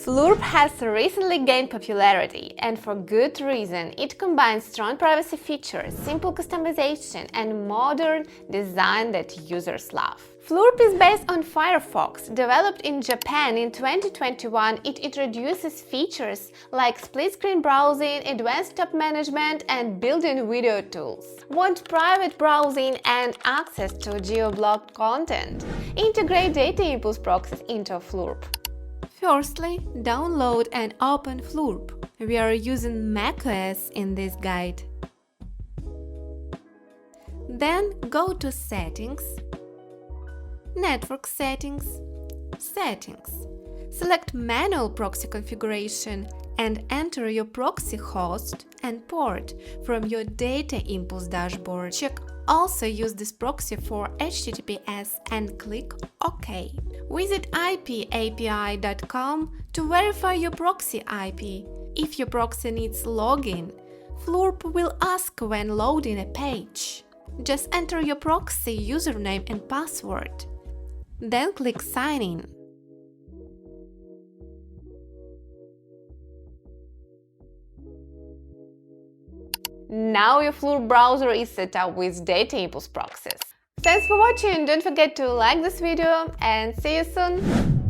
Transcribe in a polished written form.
Floorp has recently gained popularity, and for good reason. It combines strong privacy features, simple customization, and modern design that users love. Floorp is based on Firefox. Developed in Japan in 2021, it introduces features like split-screen browsing, advanced tab management, and built-in video tools. Want private browsing and access to geo-blocked content? Integrate DataImpulse proxies into Floorp. Firstly, download and open Floorp. We are using macOS in this guide. Then go to Settings, Network Settings, Settings. Select Manual Proxy Configuration and enter your proxy host and port from your DataImpulse dashboard. Check Also use this proxy for HTTPS and click OK. Visit ipapi.com to verify your proxy IP. If your proxy needs login, Floorp will ask when loading a page. Just enter your proxy username and password. Then click Sign in. Now your Floorp browser is set up with DataImpulse proxies. Thanks for watching, don't forget to like this video and see you soon!